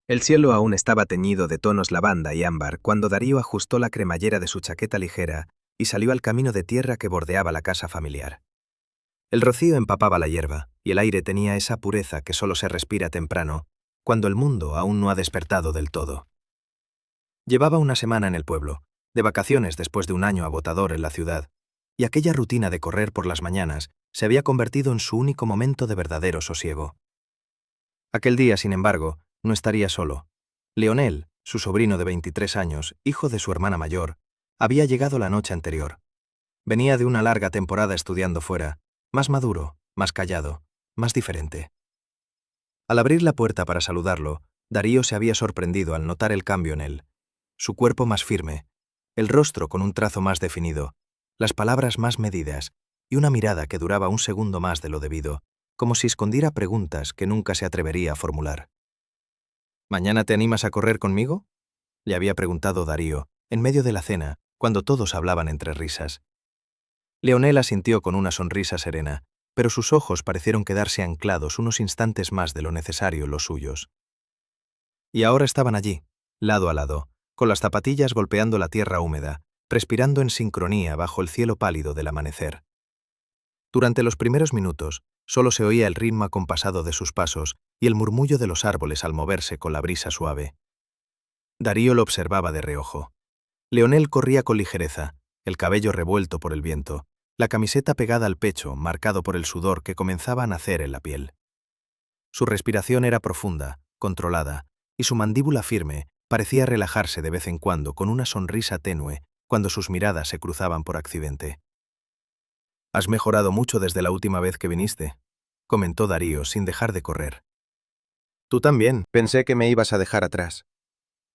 El cielo aún estaba teñido de tonos lavanda y ámbar cuando Darío ajustó la cremallera de su chaqueta ligera y salió al camino de tierra que bordeaba la casa familiar. El rocío empapaba la hierba y el aire tenía esa pureza que solo se respira temprano, cuando el mundo aún no ha despertado del todo. Llevaba una semana en el pueblo, de vacaciones después de un año agotador en la ciudad, y aquella rutina de correr por las mañanas se había convertido en su único momento de verdadero sosiego. Aquel día, sin embargo, no estaría solo. Leonel, su sobrino de 23 años, hijo de su hermana mayor, había llegado la noche anterior. Venía de una larga temporada estudiando fuera, más maduro, más callado, más diferente. Al abrir la puerta para saludarlo, Darío se había sorprendido al notar el cambio en él. Su cuerpo más firme, el rostro con un trazo más definido, las palabras más medidas y una mirada que duraba un segundo más de lo debido, como si escondiera preguntas que nunca se atrevería a formular. ¿Mañana te animas a correr conmigo?, le había preguntado Darío, en medio de la cena, cuando todos hablaban entre risas. Leonel asintió con una sonrisa serena, pero sus ojos parecieron quedarse anclados unos instantes más de lo necesario en los suyos. Y ahora estaban allí, lado a lado, con las zapatillas golpeando la tierra húmeda, respirando en sincronía bajo el cielo pálido del amanecer. Durante los primeros minutos, solo se oía el ritmo acompasado de sus pasos y el murmullo de los árboles al moverse con la brisa suave. Darío lo observaba de reojo. Leonel corría con ligereza, el cabello revuelto por el viento, la camiseta pegada al pecho, marcado por el sudor que comenzaba a nacer en la piel. Su respiración era profunda, controlada, y su mandíbula firme parecía relajarse de vez en cuando con una sonrisa tenue cuando sus miradas se cruzaban por accidente. «Has mejorado mucho desde la última vez que viniste», comentó Darío sin dejar de correr. «Tú también, pensé que me ibas a dejar atrás»,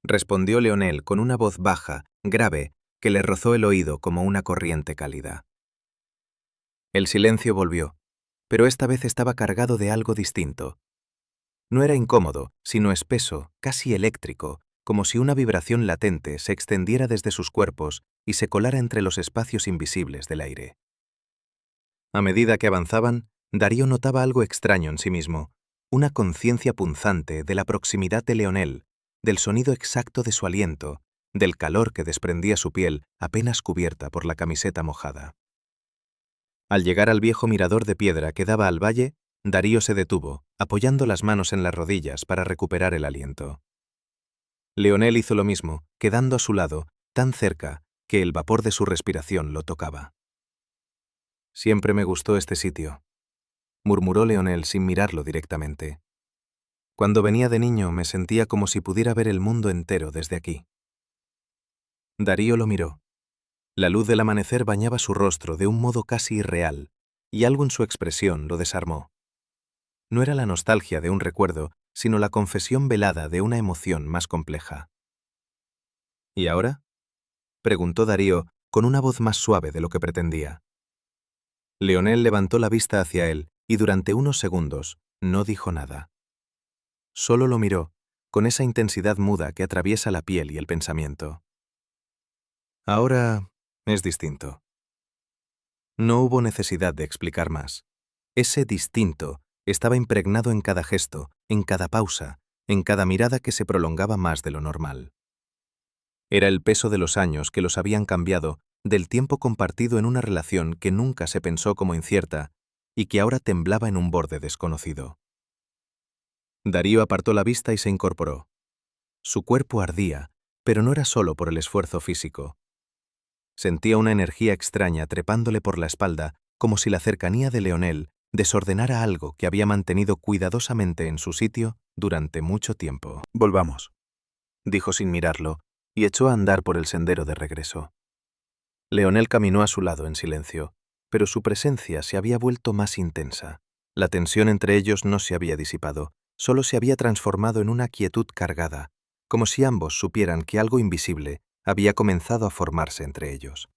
respondió Leonel con una voz baja, grave, que le rozó el oído como una corriente cálida. El silencio volvió, pero esta vez estaba cargado de algo distinto. No era incómodo, sino espeso, casi eléctrico, como si una vibración latente se extendiera desde sus cuerpos y se colara entre los espacios invisibles del aire. A medida que avanzaban, Darío notaba algo extraño en sí mismo, una conciencia punzante de la proximidad de Leonel, del sonido exacto de su aliento, del calor que desprendía su piel apenas cubierta por la camiseta mojada. Al llegar al viejo mirador de piedra que daba al valle, Darío se detuvo, apoyando las manos en las rodillas para recuperar el aliento. Leonel hizo lo mismo, quedando a su lado, tan cerca que el vapor de su respiración lo tocaba. «Siempre me gustó este sitio», murmuró Leonel sin mirarlo directamente. «Cuando venía de niño me sentía como si pudiera ver el mundo entero desde aquí». Darío lo miró. La luz del amanecer bañaba su rostro de un modo casi irreal, y algo en su expresión lo desarmó. No era la nostalgia de un recuerdo, sino la confesión velada de una emoción más compleja. «¿Y ahora?», preguntó Darío con una voz más suave de lo que pretendía. Leonel levantó la vista hacia él y durante unos segundos no dijo nada. Solo lo miró, con esa intensidad muda que atraviesa la piel y el pensamiento. «Ahora es distinto». No hubo necesidad de explicar más. Ese distinto estaba impregnado en cada gesto, en cada pausa, en cada mirada que se prolongaba más de lo normal. Era el peso de los años que los habían cambiado, del tiempo compartido en una relación que nunca se pensó como incierta y que ahora temblaba en un borde desconocido. Darío apartó la vista y se incorporó. Su cuerpo ardía, pero no era solo por el esfuerzo físico. Sentía una energía extraña trepándole por la espalda, como si la cercanía de Leonel desordenara algo que había mantenido cuidadosamente en su sitio durante mucho tiempo. «Volvamos», dijo sin mirarlo, y echó a andar por el sendero de regreso. Leonel caminó a su lado en silencio, pero su presencia se había vuelto más intensa. La tensión entre ellos no se había disipado, solo se había transformado en una quietud cargada, como si ambos supieran que algo invisible había comenzado a formarse entre ellos.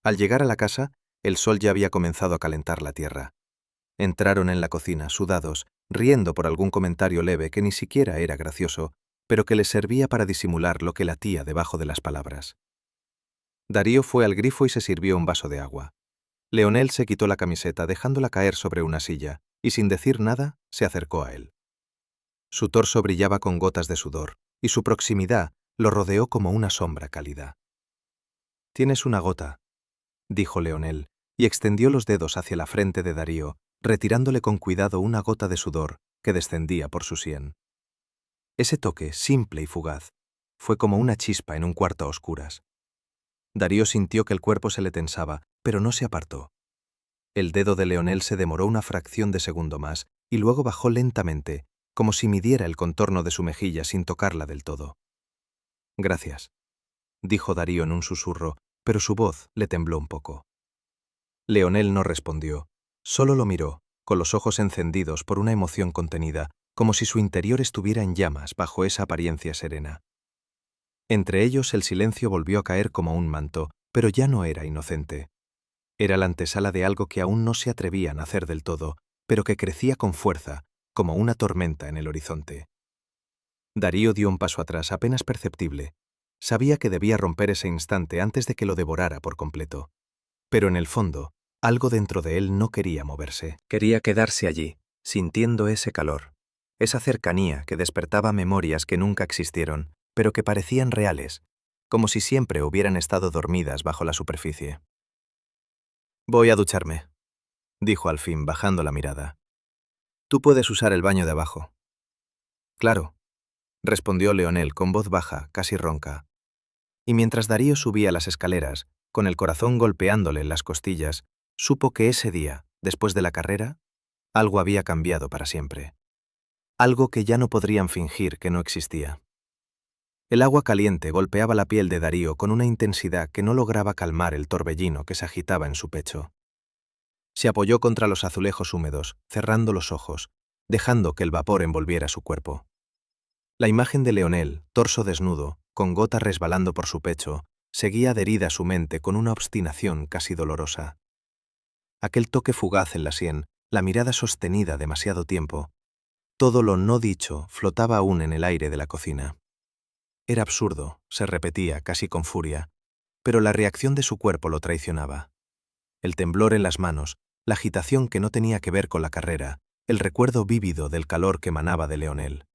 Al llegar a la casa, el sol ya había comenzado a calentar la tierra. Entraron en la cocina, sudados, riendo por algún comentario leve que ni siquiera era gracioso, pero que les servía para disimular lo que latía debajo de las palabras. Darío fue al grifo y se sirvió un vaso de agua. Leonel se quitó la camiseta dejándola caer sobre una silla y sin decir nada se acercó a él. Su torso brillaba con gotas de sudor, y su proximidad lo rodeó como una sombra cálida. «Tienes una gota», dijo Leonel, y extendió los dedos hacia la frente de Darío, retirándole con cuidado una gota de sudor que descendía por su sien. Ese toque, simple y fugaz, fue como una chispa en un cuarto a oscuras. Darío sintió que el cuerpo se le tensaba, pero no se apartó. El dedo de Leonel se demoró una fracción de segundo más y luego bajó lentamente, como si midiera el contorno de su mejilla sin tocarla del todo. «Gracias», dijo Darío en un susurro, pero su voz le tembló un poco. Leonel no respondió, solo lo miró, con los ojos encendidos por una emoción contenida, como si su interior estuviera en llamas bajo esa apariencia serena. Entre ellos el silencio volvió a caer como un manto, pero ya no era inocente. Era la antesala de algo que aún no se atrevía a nacer del todo, pero que crecía con fuerza, como una tormenta en el horizonte. Darío dio un paso atrás apenas perceptible. Sabía que debía romper ese instante antes de que lo devorara por completo. Pero en el fondo, algo dentro de él no quería moverse. Quería quedarse allí, sintiendo ese calor, esa cercanía que despertaba memorias que nunca existieron, pero que parecían reales, como si siempre hubieran estado dormidas bajo la superficie. «Voy a ducharme», dijo al fin, bajando la mirada. «Tú puedes usar el baño de abajo». «Claro», respondió Leonel con voz baja, casi ronca. Y mientras Darío subía las escaleras, con el corazón golpeándole en las costillas, supo que ese día, después de la carrera, algo había cambiado para siempre. Algo que ya no podrían fingir que no existía. El agua caliente golpeaba la piel de Darío con una intensidad que no lograba calmar el torbellino que se agitaba en su pecho. Se apoyó contra los azulejos húmedos, cerrando los ojos, dejando que el vapor envolviera su cuerpo. La imagen de Leonel, torso desnudo, con gotas resbalando por su pecho, seguía adherida a su mente con una obstinación casi dolorosa. Aquel toque fugaz en la sien, la mirada sostenida demasiado tiempo, todo lo no dicho flotaba aún en el aire de la cocina. Era absurdo, se repetía casi con furia, pero la reacción de su cuerpo lo traicionaba. El temblor en las manos, la agitación que no tenía que ver con la carrera, el recuerdo vívido del calor que emanaba de Leonel.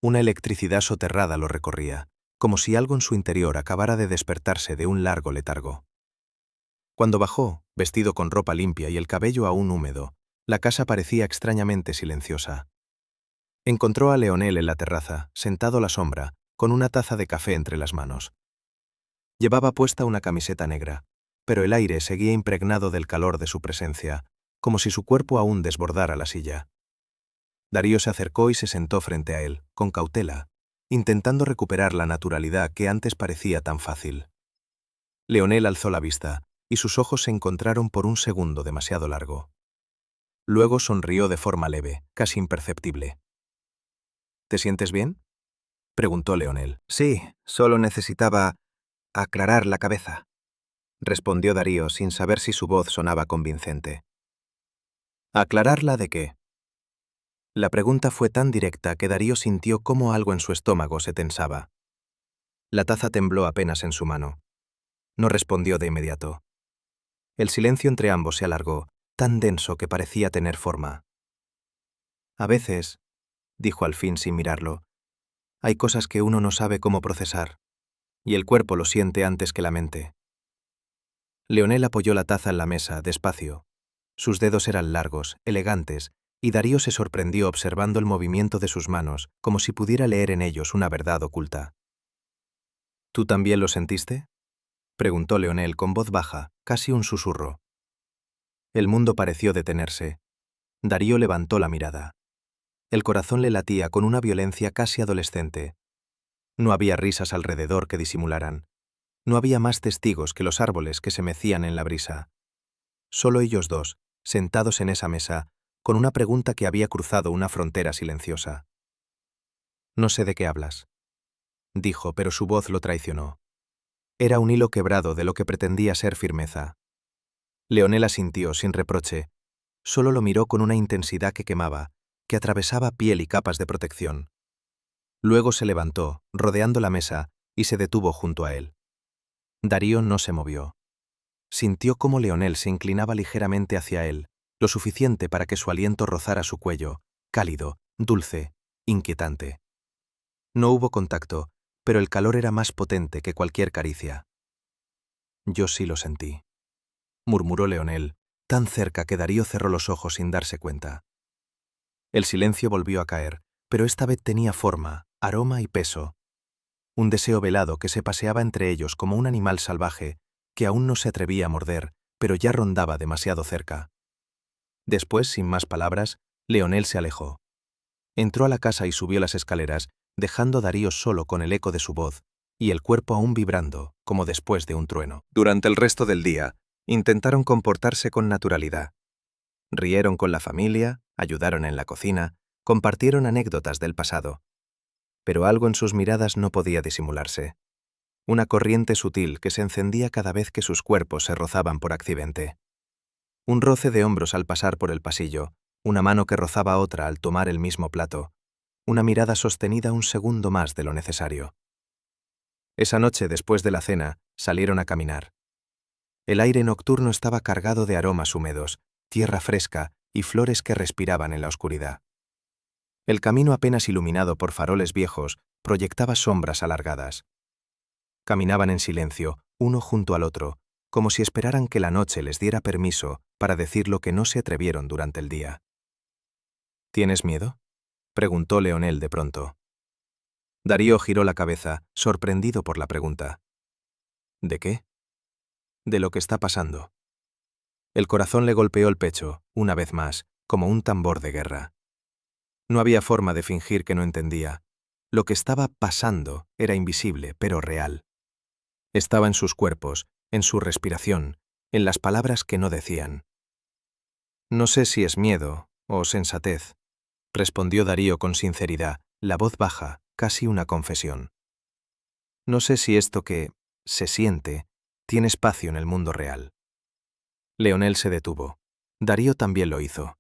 Una electricidad soterrada lo recorría, como si algo en su interior acabara de despertarse de un largo letargo. Cuando bajó, vestido con ropa limpia y el cabello aún húmedo, la casa parecía extrañamente silenciosa. Encontró a Leonel en la terraza, sentado a la sombra, con una taza de café entre las manos. Llevaba puesta una camiseta negra, pero el aire seguía impregnado del calor de su presencia, como si su cuerpo aún desbordara la silla. Darío se acercó y se sentó frente a él, con cautela, intentando recuperar la naturalidad que antes parecía tan fácil. Leonel alzó la vista, y sus ojos se encontraron por un segundo demasiado largo. Luego sonrió de forma leve, casi imperceptible. «¿Te sientes bien?», preguntó Leonel. «Sí, solo necesitaba aclarar la cabeza», respondió Darío sin saber si su voz sonaba convincente. «¿Aclararla de qué?». La pregunta fue tan directa que Darío sintió cómo algo en su estómago se tensaba. La taza tembló apenas en su mano. No respondió de inmediato. El silencio entre ambos se alargó, tan denso que parecía tener forma. «A veces», dijo al fin sin mirarlo, «hay cosas que uno no sabe cómo procesar, y el cuerpo lo siente antes que la mente». Leonel apoyó la taza en la mesa, despacio. Sus dedos eran largos, elegantes, y Darío se sorprendió observando el movimiento de sus manos, como si pudiera leer en ellos una verdad oculta. «¿Tú también lo sentiste?», preguntó Leonel con voz baja, casi un susurro. El mundo pareció detenerse. Darío levantó la mirada. El corazón le latía con una violencia casi adolescente. No había risas alrededor que disimularan. No había más testigos que los árboles que se mecían en la brisa. Solo ellos dos, sentados en esa mesa, con una pregunta que había cruzado una frontera silenciosa. «No sé de qué hablas», dijo, pero su voz lo traicionó. Era un hilo quebrado de lo que pretendía ser firmeza. Leonel asintió sin reproche. Solo lo miró con una intensidad que quemaba, que atravesaba piel y capas de protección. Luego se levantó, rodeando la mesa, y se detuvo junto a él. Darío no se movió. Sintió cómo Leonel se inclinaba ligeramente hacia él, lo suficiente para que su aliento rozara su cuello, cálido, dulce, inquietante. No hubo contacto, pero el calor era más potente que cualquier caricia. Yo sí lo sentí, murmuró Leonel, tan cerca que Darío cerró los ojos sin darse cuenta. El silencio volvió a caer, pero esta vez tenía forma, aroma y peso. Un deseo velado que se paseaba entre ellos como un animal salvaje que aún no se atrevía a morder, pero ya rondaba demasiado cerca. Después, sin más palabras, Leonel se alejó. Entró a la casa y subió las escaleras, dejando a Darío solo con el eco de su voz y el cuerpo aún vibrando, como después de un trueno. Durante el resto del día, intentaron comportarse con naturalidad. Rieron con la familia, ayudaron en la cocina, compartieron anécdotas del pasado. Pero algo en sus miradas no podía disimularse. Una corriente sutil que se encendía cada vez que sus cuerpos se rozaban por accidente. Un roce de hombros al pasar por el pasillo, una mano que rozaba a otra al tomar el mismo plato, una mirada sostenida un segundo más de lo necesario. Esa noche, después de la cena, salieron a caminar. El aire nocturno estaba cargado de aromas húmedos, tierra fresca y flores que respiraban en la oscuridad. El camino apenas iluminado por faroles viejos proyectaba sombras alargadas. Caminaban en silencio, uno junto al otro, como si esperaran que la noche les diera permiso para decir lo que no se atrevieron durante el día. ¿Tienes miedo?, preguntó Leonel de pronto. Darío giró la cabeza, sorprendido por la pregunta. ¿De qué? De lo que está pasando. El corazón le golpeó el pecho, una vez más, como un tambor de guerra. No había forma de fingir que no entendía. Lo que estaba pasando era invisible, pero real. Estaba en sus cuerpos, en su respiración, en las palabras que no decían. No sé si es miedo o sensatez, respondió Darío con sinceridad, la voz baja, casi una confesión. No sé si esto que se siente tiene espacio en el mundo real. Leonel se detuvo. Darío también lo hizo.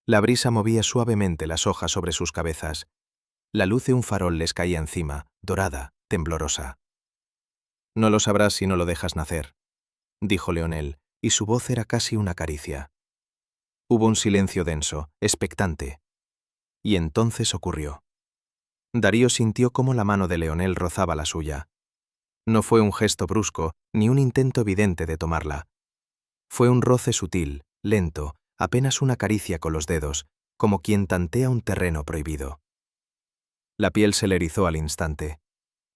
La brisa movía suavemente las hojas sobre sus cabezas. La luz de un farol les caía encima, dorada, temblorosa. No lo sabrás si no lo dejas nacer, dijo Leonel, y su voz era casi una caricia. Hubo un silencio denso, expectante. Y entonces ocurrió. Darío sintió cómo la mano de Leonel rozaba la suya. No fue un gesto brusco, ni un intento evidente de tomarla. Fue un roce sutil, lento, apenas una caricia con los dedos, como quien tantea un terreno prohibido. La piel se le erizó al instante.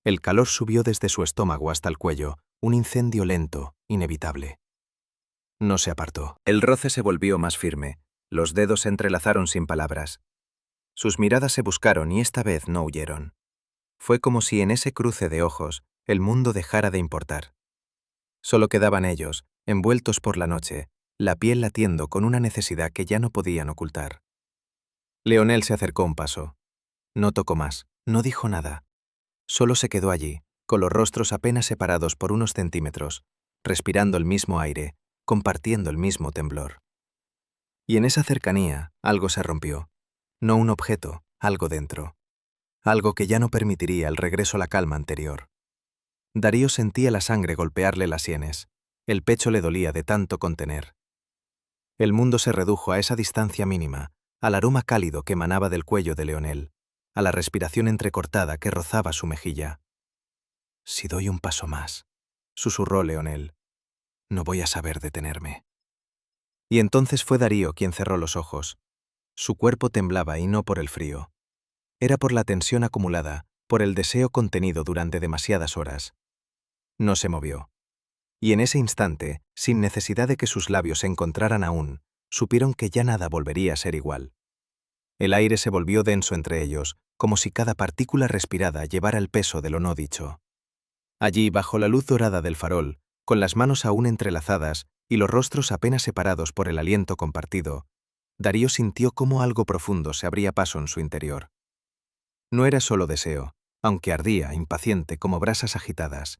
El calor subió desde su estómago hasta el cuello, un incendio lento, inevitable. No se apartó. El roce se volvió más firme. Los dedos se entrelazaron sin palabras. Sus miradas se buscaron y esta vez no huyeron. Fue como si en ese cruce de ojos el mundo dejara de importar. Solo quedaban ellos, envueltos por la noche, la piel latiendo con una necesidad que ya no podían ocultar. Leonel se acercó un paso. No tocó más, no dijo nada. Solo se quedó allí, con los rostros apenas separados por unos centímetros, respirando el mismo aire, compartiendo el mismo temblor. Y en esa cercanía algo se rompió. No un objeto, algo dentro. Algo que ya no permitiría el regreso a la calma anterior. Darío sentía la sangre golpearle las sienes. El pecho le dolía de tanto contener. El mundo se redujo a esa distancia mínima, al aroma cálido que emanaba del cuello de Leonel, a la respiración entrecortada que rozaba su mejilla. «Si doy un paso más», susurró Leonel, «no voy a saber detenerme». Y entonces fue Darío quien cerró los ojos. Su cuerpo temblaba y no por el frío. Era por la tensión acumulada, por el deseo contenido durante demasiadas horas. No se movió. Y en ese instante, sin necesidad de que sus labios se encontraran aún, supieron que ya nada volvería a ser igual. El aire se volvió denso entre ellos, como si cada partícula respirada llevara el peso de lo no dicho. Allí, bajo la luz dorada del farol, con las manos aún entrelazadas y los rostros apenas separados por el aliento compartido, Darío sintió cómo algo profundo se abría paso en su interior. No era solo deseo, aunque ardía, impaciente, como brasas agitadas.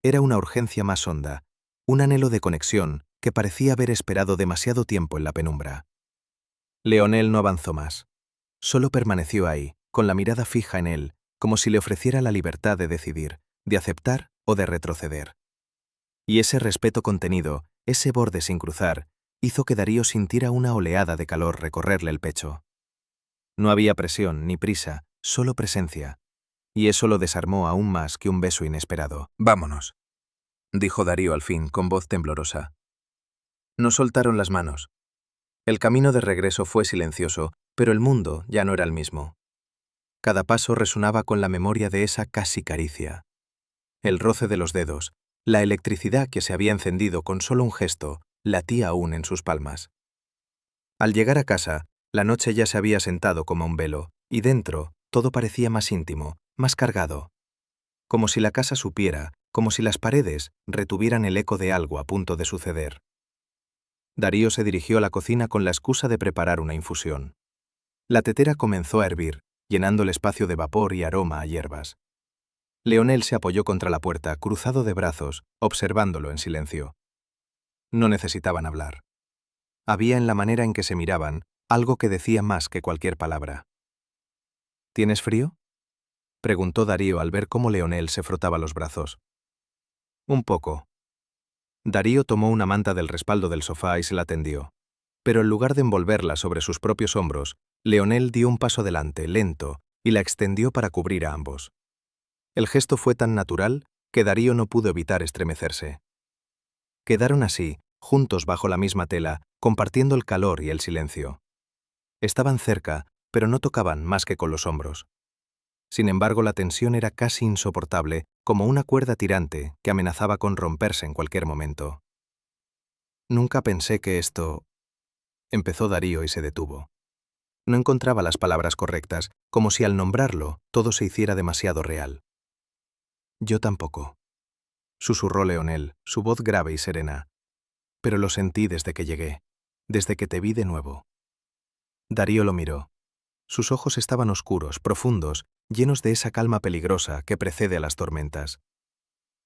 Era una urgencia más honda, un anhelo de conexión que parecía haber esperado demasiado tiempo en la penumbra. Leonel no avanzó más. Solo permaneció ahí, con la mirada fija en él, como si le ofreciera la libertad de decidir, de aceptar o de retroceder. Y ese respeto contenido, ese borde sin cruzar, hizo que Darío sintiera una oleada de calor recorrerle el pecho. No había presión ni prisa, solo presencia. Y eso lo desarmó aún más que un beso inesperado. Vámonos, dijo Darío al fin, con voz temblorosa. Nos soltaron las manos. El camino de regreso fue silencioso, pero el mundo ya no era el mismo. Cada paso resonaba con la memoria de esa casi caricia. El roce de los dedos, la electricidad que se había encendido con solo un gesto, latía aún en sus palmas. Al llegar a casa, la noche ya se había sentado como un velo, y dentro todo parecía más íntimo, más cargado. Como si la casa supiera, como si las paredes retuvieran el eco de algo a punto de suceder. Darío se dirigió a la cocina con la excusa de preparar una infusión. La tetera comenzó a hervir, llenando el espacio de vapor y aroma a hierbas. Leonel se apoyó contra la puerta, cruzado de brazos, observándolo en silencio. No necesitaban hablar. Había en la manera en que se miraban algo que decía más que cualquier palabra. ¿Tienes frío?, preguntó Darío al ver cómo Leonel se frotaba los brazos. Un poco. Darío tomó una manta del respaldo del sofá y se la tendió. Pero en lugar de envolverla sobre sus propios hombros, Leonel dio un paso adelante, lento, y la extendió para cubrir a ambos. El gesto fue tan natural que Darío no pudo evitar estremecerse. Quedaron así, juntos bajo la misma tela, compartiendo el calor y el silencio. Estaban cerca, pero no tocaban más que con los hombros. Sin embargo, la tensión era casi insoportable, como una cuerda tirante que amenazaba con romperse en cualquier momento. Nunca pensé que esto... empezó Darío y se detuvo. No encontraba las palabras correctas, como si al nombrarlo todo se hiciera demasiado real. Yo tampoco, susurró Leonel, su voz grave y serena. Pero lo sentí desde que llegué, desde que te vi de nuevo. Darío lo miró. Sus ojos estaban oscuros, profundos, llenos de esa calma peligrosa que precede a las tormentas.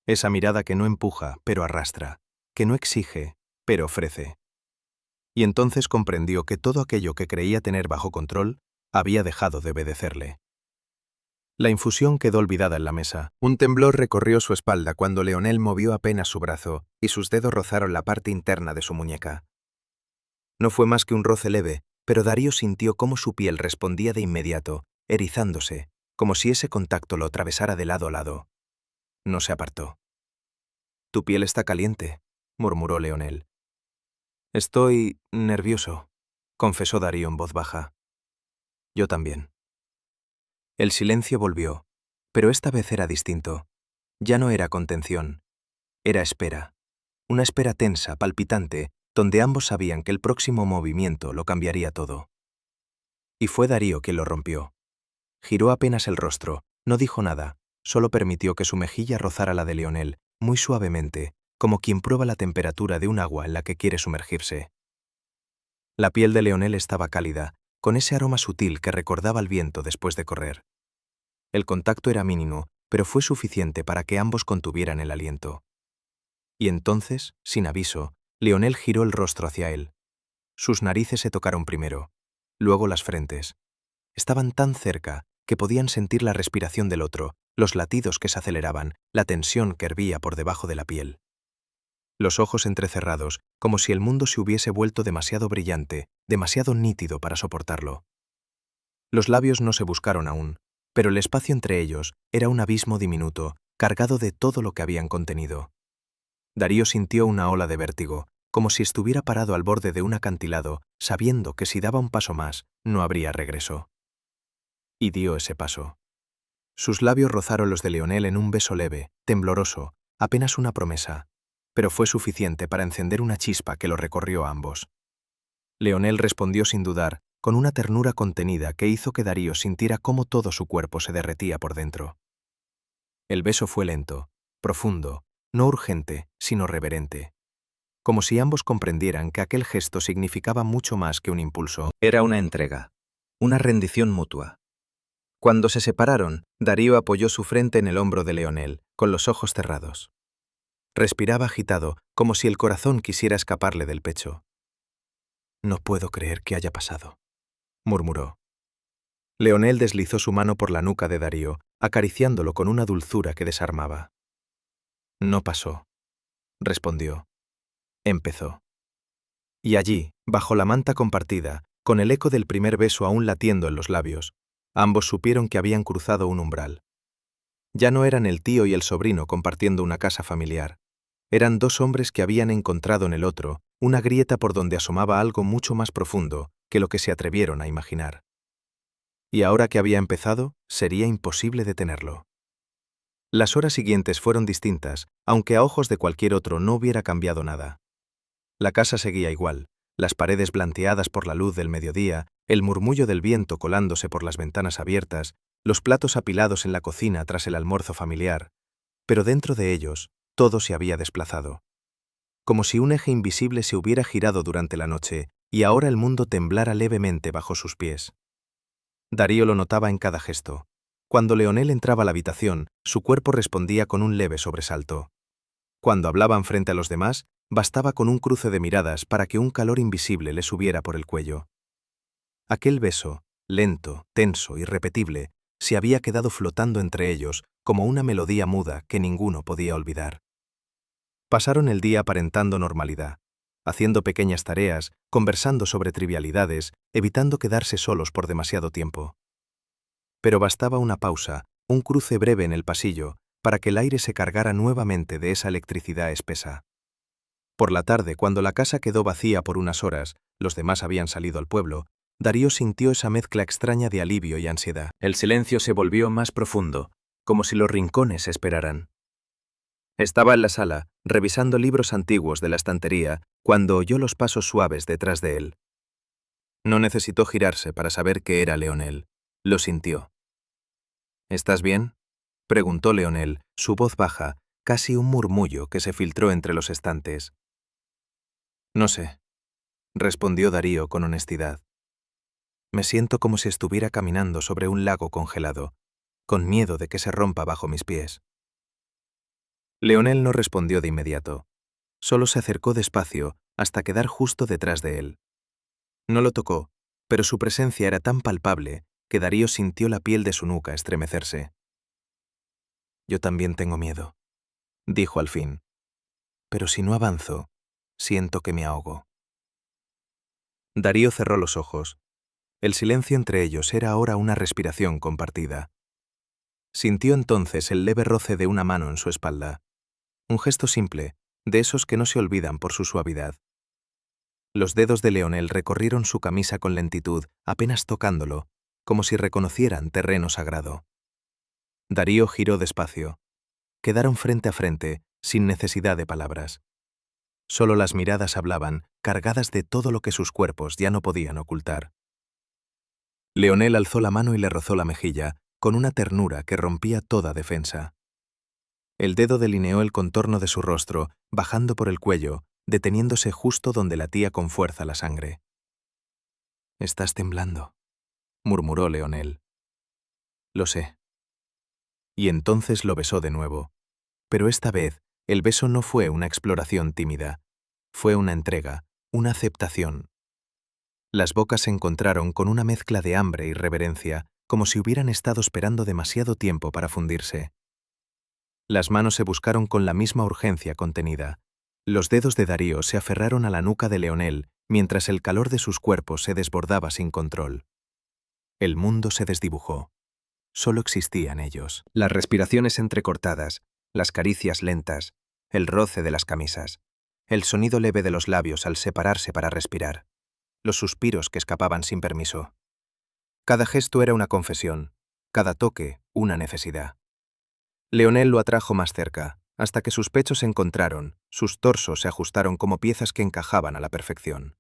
Esa mirada que no empuja, pero arrastra, que no exige, pero ofrece. Y entonces comprendió que todo aquello que creía tener bajo control había dejado de obedecerle. La infusión quedó olvidada en la mesa. Un temblor recorrió su espalda cuando Leonel movió apenas su brazo y sus dedos rozaron la parte interna de su muñeca. No fue más que un roce leve, pero Darío sintió cómo su piel respondía de inmediato, erizándose, como si ese contacto lo atravesara de lado a lado. No se apartó. «Tu piel está caliente», murmuró Leonel. «Estoy nervioso», confesó Darío en voz baja. «Yo también». El silencio volvió, pero esta vez era distinto. Ya no era contención. Era espera. Una espera tensa, palpitante, donde ambos sabían que el próximo movimiento lo cambiaría todo. Y fue Darío quien lo rompió. Giró apenas el rostro, no dijo nada, solo permitió que su mejilla rozara la de Leonel, muy suavemente, como quien prueba la temperatura de un agua en la que quiere sumergirse. La piel de Leonel estaba cálida, con ese aroma sutil que recordaba al viento después de correr. El contacto era mínimo, pero fue suficiente para que ambos contuvieran el aliento. Y entonces, sin aviso, Leonel giró el rostro hacia él. Sus narices se tocaron primero, luego las frentes. Estaban tan cerca que podían sentir la respiración del otro, los latidos que se aceleraban, la tensión que hervía por debajo de la piel. Los ojos entrecerrados, como si el mundo se hubiese vuelto demasiado brillante, demasiado nítido para soportarlo. Los labios no se buscaron aún, pero el espacio entre ellos era un abismo diminuto, cargado de todo lo que habían contenido. Darío sintió una ola de vértigo, como si estuviera parado al borde de un acantilado, sabiendo que si daba un paso más, no habría regreso. Y dio ese paso. Sus labios rozaron los de Leonel en un beso leve, tembloroso, apenas una promesa, pero fue suficiente para encender una chispa que lo recorrió a ambos. Leonel respondió sin dudar, con una ternura contenida que hizo que Darío sintiera cómo todo su cuerpo se derretía por dentro. El beso fue lento, profundo, no urgente, sino reverente. Como si ambos comprendieran que aquel gesto significaba mucho más que un impulso. Era una entrega, una rendición mutua. Cuando se separaron, Darío apoyó su frente en el hombro de Leonel, con los ojos cerrados. Respiraba agitado, como si el corazón quisiera escaparle del pecho. «No puedo creer que haya pasado», murmuró. Leonel deslizó su mano por la nuca de Darío, acariciándolo con una dulzura que desarmaba. «No pasó», respondió. Empezó. Y allí, bajo la manta compartida, Con el eco del primer beso aún latiendo en los labios, ambos supieron que habían cruzado un umbral. Ya no eran el tío y el sobrino compartiendo una casa familiar. Eran dos hombres que habían encontrado en el otro una grieta por donde asomaba algo mucho más profundo que lo que se atrevieron a imaginar. Y ahora que había empezado, sería imposible detenerlo. Las horas siguientes fueron distintas, aunque a ojos de cualquier otro no hubiera cambiado nada. La casa seguía igual, las paredes blanqueadas por la luz del mediodía, el murmullo del viento colándose por las ventanas abiertas, los platos apilados en la cocina tras el almuerzo familiar, pero dentro de ellos todo se había desplazado. Como si un eje invisible se hubiera girado durante la noche y ahora el mundo temblara levemente bajo sus pies. Darío lo notaba en cada gesto. Cuando Leonel entraba a la habitación, su cuerpo respondía con un leve sobresalto. Cuando hablaban frente a los demás, bastaba con un cruce de miradas para que un calor invisible le subiera por el cuello. Aquel beso, lento, tenso, irrepetible, se había quedado flotando entre ellos como una melodía muda que ninguno podía olvidar. Pasaron el día aparentando normalidad, haciendo pequeñas tareas, conversando sobre trivialidades, evitando quedarse solos por demasiado tiempo. Pero bastaba una pausa, un cruce breve en el pasillo, para que el aire se cargara nuevamente de esa electricidad espesa. Por la tarde, cuando la casa quedó vacía por unas horas, los demás habían salido al pueblo, Darío sintió esa mezcla extraña de alivio y ansiedad. El silencio se volvió más profundo, como si los rincones esperaran. Estaba en la sala, revisando libros antiguos de la estantería, cuando oyó los pasos suaves detrás de él. No necesitó girarse para saber que era Leonel. Lo sintió. ¿Estás bien?, preguntó Leonel, su voz baja, casi un murmullo que se filtró entre los estantes. No sé, respondió Darío con honestidad. Me siento como si estuviera caminando sobre un lago congelado, con miedo de que se rompa bajo mis pies. Leonel no respondió de inmediato. Solo se acercó despacio hasta quedar justo detrás de él. No lo tocó, pero su presencia era tan palpable que Darío sintió la piel de su nuca estremecerse. Yo también tengo miedo, dijo al fin. Pero si no avanzo, siento que me ahogo. Darío cerró los ojos. El silencio entre ellos era ahora una respiración compartida. Sintió entonces el leve roce de una mano en su espalda. Un gesto simple, de esos que no se olvidan por su suavidad. Los dedos de Leonel recorrieron su camisa con lentitud, apenas tocándolo, como si reconocieran terreno sagrado. Darío giró despacio. Quedaron frente a frente, sin necesidad de palabras. Solo las miradas hablaban, cargadas de todo lo que sus cuerpos ya no podían ocultar. Leonel alzó la mano y le rozó la mejilla, con una ternura que rompía toda defensa. El dedo delineó el contorno de su rostro, bajando por el cuello, deteniéndose justo donde latía con fuerza la sangre. «Estás temblando», murmuró Leonel. «Lo sé». Y entonces lo besó de nuevo. Pero esta vez, el beso no fue una exploración tímida. Fue una entrega, una aceptación. Las bocas se encontraron con una mezcla de hambre y reverencia, como si hubieran estado esperando demasiado tiempo para fundirse. Las manos se buscaron con la misma urgencia contenida. Los dedos de Darío se aferraron a la nuca de Leonel, mientras el calor de sus cuerpos se desbordaba sin control. El mundo se desdibujó. Solo existían ellos. Las respiraciones entrecortadas, las caricias lentas, el roce de las camisas, el sonido leve de los labios al separarse para respirar, los suspiros que escapaban sin permiso. Cada gesto era una confesión, cada toque una necesidad. Leonel lo atrajo más cerca, hasta que sus pechos se encontraron, sus torsos se ajustaron como piezas que encajaban a la perfección.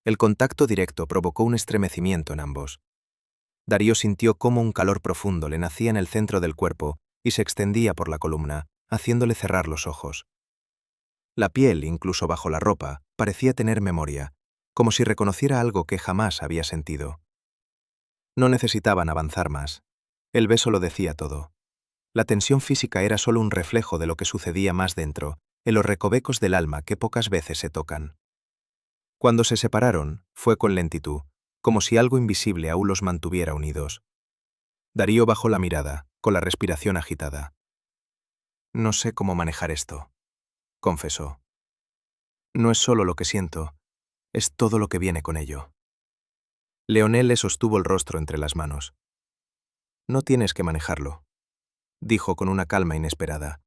El contacto directo provocó un estremecimiento en ambos. Darío sintió cómo un calor profundo le nacía en el centro del cuerpo y se extendía por la columna, haciéndole cerrar los ojos. La piel, incluso bajo la ropa, parecía tener memoria, como si reconociera algo que jamás había sentido. No necesitaban avanzar más. El beso lo decía todo. La tensión física era solo un reflejo de lo que sucedía más dentro, en los recovecos del alma que pocas veces se tocan. Cuando se separaron, fue con lentitud, como si algo invisible aún los mantuviera unidos. Darío bajó la mirada, con la respiración agitada. «No sé cómo manejar esto», confesó. «No es solo lo que siento, es todo lo que viene con ello». Leonel le sostuvo el rostro entre las manos. No tienes que manejarlo, dijo con una calma inesperada.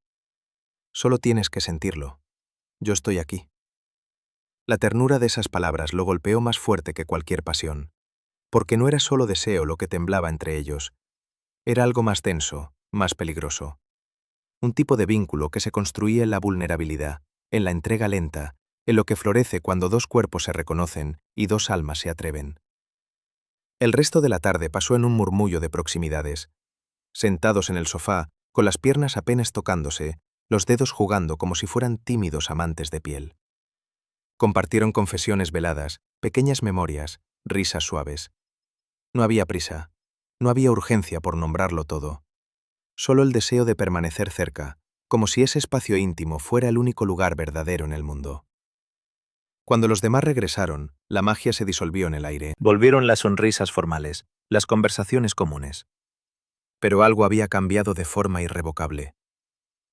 Solo tienes que sentirlo. Yo estoy aquí. La ternura de esas palabras lo golpeó más fuerte que cualquier pasión, porque no era solo deseo lo que temblaba entre ellos. Era algo más tenso, más peligroso. Un tipo de vínculo que se construía en la vulnerabilidad, en la entrega lenta, en lo que florece cuando dos cuerpos se reconocen y dos almas se atreven. El resto de la tarde pasó en un murmullo de proximidades. Sentados en el sofá, con las piernas apenas tocándose, los dedos jugando como si fueran tímidos amantes de piel. Compartieron confesiones veladas, pequeñas memorias, risas suaves. No había prisa, no había urgencia por nombrarlo todo. Solo el deseo de permanecer cerca, como si ese espacio íntimo fuera el único lugar verdadero en el mundo. Cuando los demás regresaron, la magia se disolvió en el aire. Volvieron las sonrisas formales, las conversaciones comunes. Pero algo había cambiado de forma irrevocable.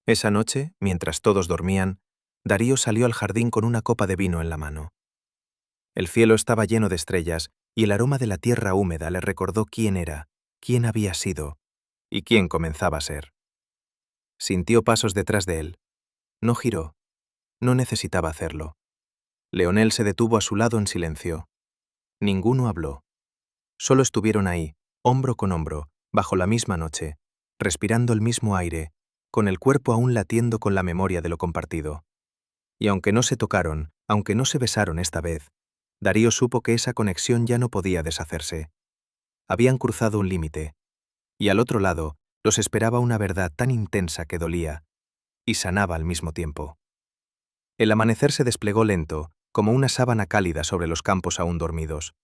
Esa noche, mientras todos dormían, Darío salió al jardín con una copa de vino en la mano. El cielo estaba lleno de estrellas y el aroma de la tierra húmeda le recordó quién era, quién había sido y quién comenzaba a ser. Sintió pasos detrás de él. No giró. No necesitaba hacerlo. Leonel se detuvo a su lado en silencio. Ninguno habló. Solo estuvieron ahí, hombro con hombro, bajo la misma noche, respirando el mismo aire, con el cuerpo aún latiendo con la memoria de lo compartido. Y aunque no se tocaron, aunque no se besaron esta vez, Darío supo que esa conexión ya no podía deshacerse. Habían cruzado un límite, y al otro lado los esperaba una verdad tan intensa que dolía, y sanaba al mismo tiempo. El amanecer se desplegó lento, como una sábana cálida sobre los campos aún dormidos.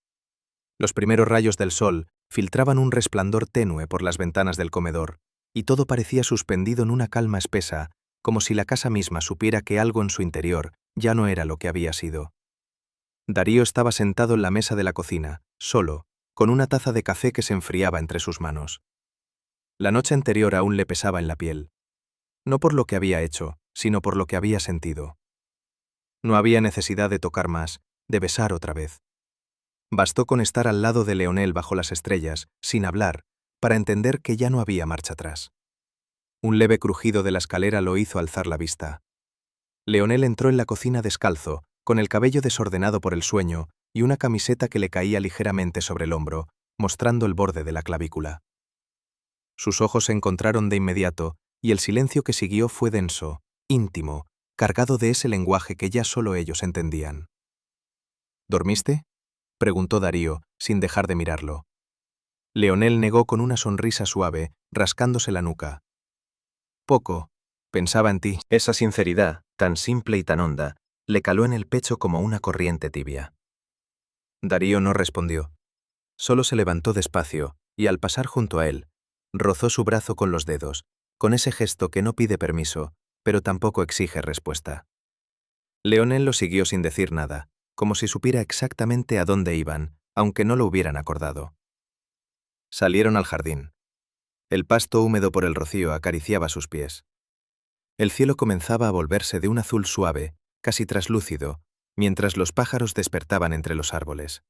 Los primeros rayos del sol filtraban un resplandor tenue por las ventanas del comedor, y todo parecía suspendido en una calma espesa, como si la casa misma supiera que algo en su interior ya no era lo que había sido. Darío estaba sentado en la mesa de la cocina, solo, con una taza de café que se enfriaba entre sus manos. La noche anterior aún le pesaba en la piel. No por lo que había hecho, sino por lo que había sentido. No había necesidad de tocar más, de besar otra vez. Bastó con estar al lado de Leonel bajo las estrellas, sin hablar, para entender que ya no había marcha atrás. Un leve crujido de la escalera lo hizo alzar la vista. Leonel entró en la cocina descalzo, con el cabello desordenado por el sueño y una camiseta que le caía ligeramente sobre el hombro, mostrando el borde de la clavícula. Sus ojos se encontraron de inmediato, y el silencio que siguió fue denso, íntimo, cargado de ese lenguaje que ya solo ellos entendían. ¿Dormiste?, preguntó Darío, sin dejar de mirarlo. Leonel negó con una sonrisa suave, rascándose la nuca. Poco. Pensaba en ti. Esa sinceridad, tan simple y tan honda, le caló en el pecho como una corriente tibia. Darío no respondió. Solo se levantó despacio, y al pasar junto a él, rozó su brazo con los dedos, con ese gesto que no pide permiso, pero tampoco exige respuesta. Leonel lo siguió sin decir nada, como si supiera exactamente a dónde iban, aunque no lo hubieran acordado. Salieron al jardín. El pasto húmedo por el rocío acariciaba sus pies. El cielo comenzaba a volverse de un azul suave, casi traslúcido, mientras los pájaros despertaban entre los árboles.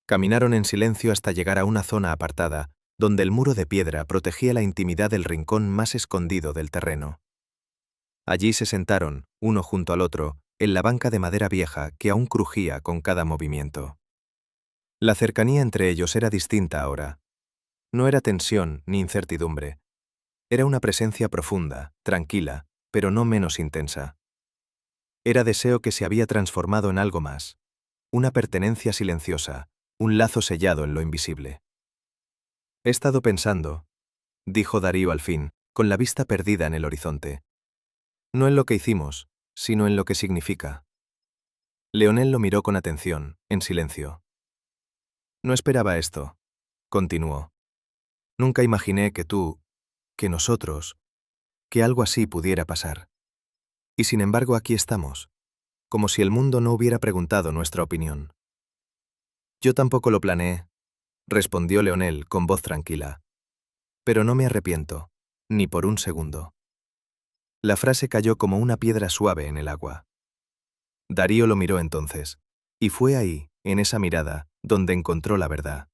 Caminaron en silencio hasta llegar a una zona apartada, donde el muro de piedra protegía la intimidad del rincón más escondido del terreno. Allí se sentaron, uno junto al otro, en la banca de madera vieja que aún crujía con cada movimiento. La cercanía entre ellos era distinta ahora. No era tensión ni incertidumbre. Era una presencia profunda, tranquila, pero no menos intensa. Era deseo que se había transformado en algo más, una pertenencia silenciosa, un lazo sellado en lo invisible. He estado pensando, dijo Darío al fin, con la vista perdida en el horizonte. No en lo que hicimos, sino en lo que significa. Leonel lo miró con atención, en silencio. No esperaba esto, continuó. Nunca imaginé que tú, que nosotros, que algo así pudiera pasar. Y sin embargo aquí estamos, como si el mundo no hubiera preguntado nuestra opinión. Yo tampoco lo planeé, respondió Leonel con voz tranquila. Pero no me arrepiento, ni por un segundo. La frase cayó como una piedra suave en el agua. Darío lo miró entonces, y fue ahí, en esa mirada, donde encontró la verdad.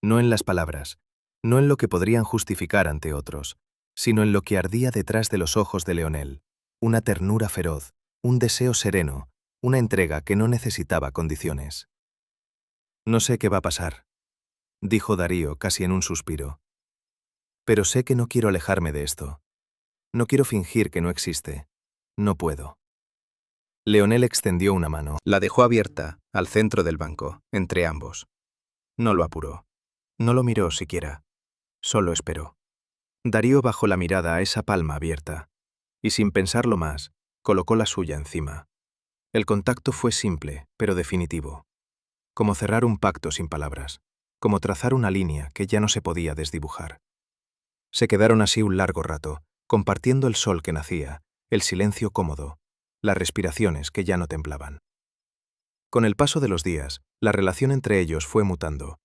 No en las palabras, no en lo que podrían justificar ante otros, sino en lo que ardía detrás de los ojos de Leonel, una ternura feroz, un deseo sereno, una entrega que no necesitaba condiciones. «No sé qué va a pasar», dijo Darío casi en un suspiro. «Pero sé que no quiero alejarme de esto. No quiero fingir que no existe. No puedo». Leonel extendió una mano. La dejó abierta, al centro del banco, entre ambos. No lo apuró. No lo miró siquiera. Solo esperó. Darío bajó la mirada a esa palma abierta, y sin pensarlo más, colocó la suya encima. El contacto fue simple, pero definitivo. Como cerrar un pacto sin palabras, como trazar una línea que ya no se podía desdibujar. Se quedaron así un largo rato, compartiendo el sol que nacía, el silencio cómodo, las respiraciones que ya no temblaban. Con el paso de los días, la relación entre ellos fue mutando.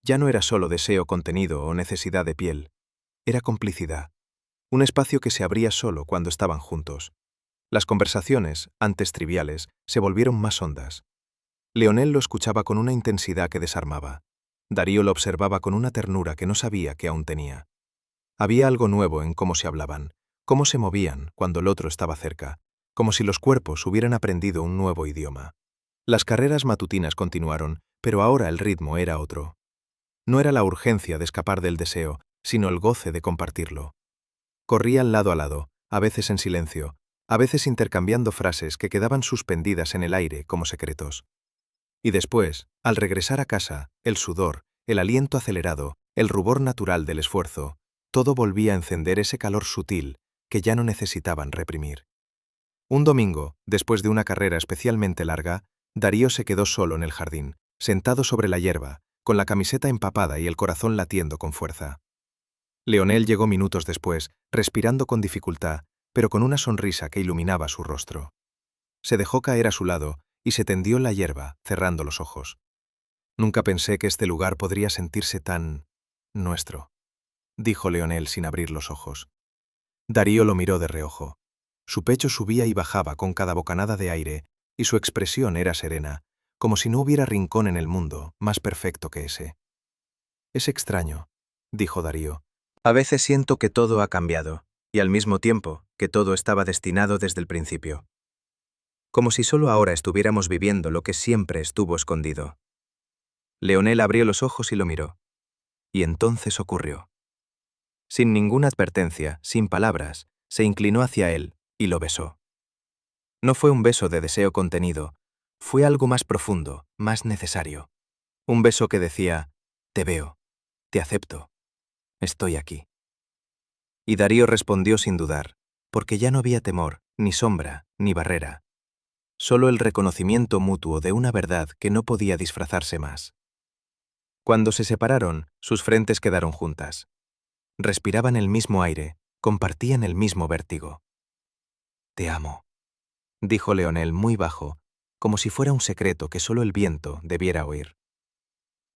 Ya no era solo deseo contenido o necesidad de piel, era complicidad, un espacio que se abría solo cuando estaban juntos. Las conversaciones, antes triviales, se volvieron más hondas. Leonel lo escuchaba con una intensidad que desarmaba. Darío lo observaba con una ternura que no sabía que aún tenía. Había algo nuevo en cómo se hablaban, cómo se movían cuando el otro estaba cerca, como si los cuerpos hubieran aprendido un nuevo idioma. Las carreras matutinas continuaron, pero ahora el ritmo era otro. No era la urgencia de escapar del deseo, sino el goce de compartirlo. Corrían lado a lado, a veces en silencio, a veces intercambiando frases que quedaban suspendidas en el aire como secretos. Y después, al regresar a casa, el sudor, el aliento acelerado, el rubor natural del esfuerzo, todo volvía a encender ese calor sutil que ya no necesitaban reprimir. Un domingo, después de una carrera especialmente larga, Darío se quedó solo en el jardín, sentado sobre la hierba, con la camiseta empapada y el corazón latiendo con fuerza. Leonel llegó minutos después, respirando con dificultad, pero con una sonrisa que iluminaba su rostro. Se dejó caer a su lado y se tendió en la hierba, cerrando los ojos. «Nunca pensé que este lugar podría sentirse tan nuestro», dijo Leonel sin abrir los ojos. Darío lo miró de reojo. Su pecho subía y bajaba con cada bocanada de aire, y su expresión era serena, como si no hubiera rincón en el mundo más perfecto que ese. «Es extraño», dijo Darío. «A veces siento que todo ha cambiado, y al mismo tiempo que todo estaba destinado desde el principio. Como si solo ahora estuviéramos viviendo lo que siempre estuvo escondido». Leonel abrió los ojos y lo miró. Y entonces ocurrió. Sin ninguna advertencia, sin palabras, se inclinó hacia él y lo besó. No fue un beso de deseo contenido, fue algo más profundo, más necesario. Un beso que decía: «Te veo, te acepto, estoy aquí». Y Darío respondió sin dudar, porque ya no había temor, ni sombra, ni barrera. Solo el reconocimiento mutuo de una verdad que no podía disfrazarse más. Cuando se separaron, sus frentes quedaron juntas. Respiraban el mismo aire, compartían el mismo vértigo. «Te amo», dijo Leonel muy bajo, como si fuera un secreto que solo el viento debiera oír.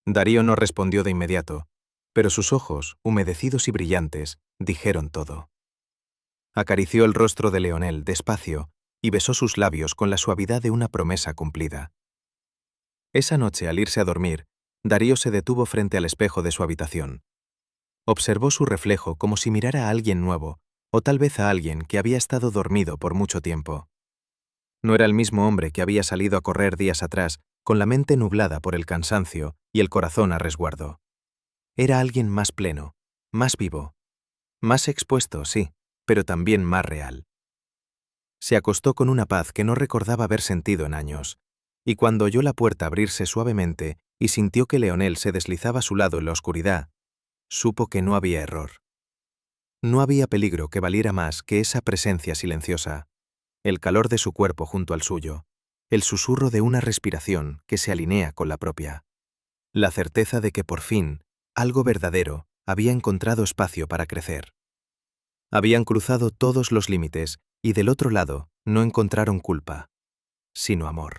Darío no respondió de inmediato, pero sus ojos, humedecidos y brillantes, dijeron todo. Acarició el rostro de Leonel despacio y besó sus labios con la suavidad de una promesa cumplida. Esa noche, al irse a dormir, Darío se detuvo frente al espejo de su habitación. Observó su reflejo como si mirara a alguien nuevo, o tal vez a alguien que había estado dormido por mucho tiempo. No era el mismo hombre que había salido a correr días atrás, con la mente nublada por el cansancio y el corazón a resguardo. Era alguien más pleno, más vivo, más expuesto, sí, pero también más real. Se acostó con una paz que no recordaba haber sentido en años, y cuando oyó la puerta abrirse suavemente y sintió que Leonel se deslizaba a su lado en la oscuridad, supo que no había error. No había peligro que valiera más que esa presencia silenciosa, el calor de su cuerpo junto al suyo, el susurro de una respiración que se alinea con la propia, la certeza de que por fin algo verdadero había encontrado espacio para crecer. Habían cruzado todos los límites y del otro lado no encontraron culpa, sino amor.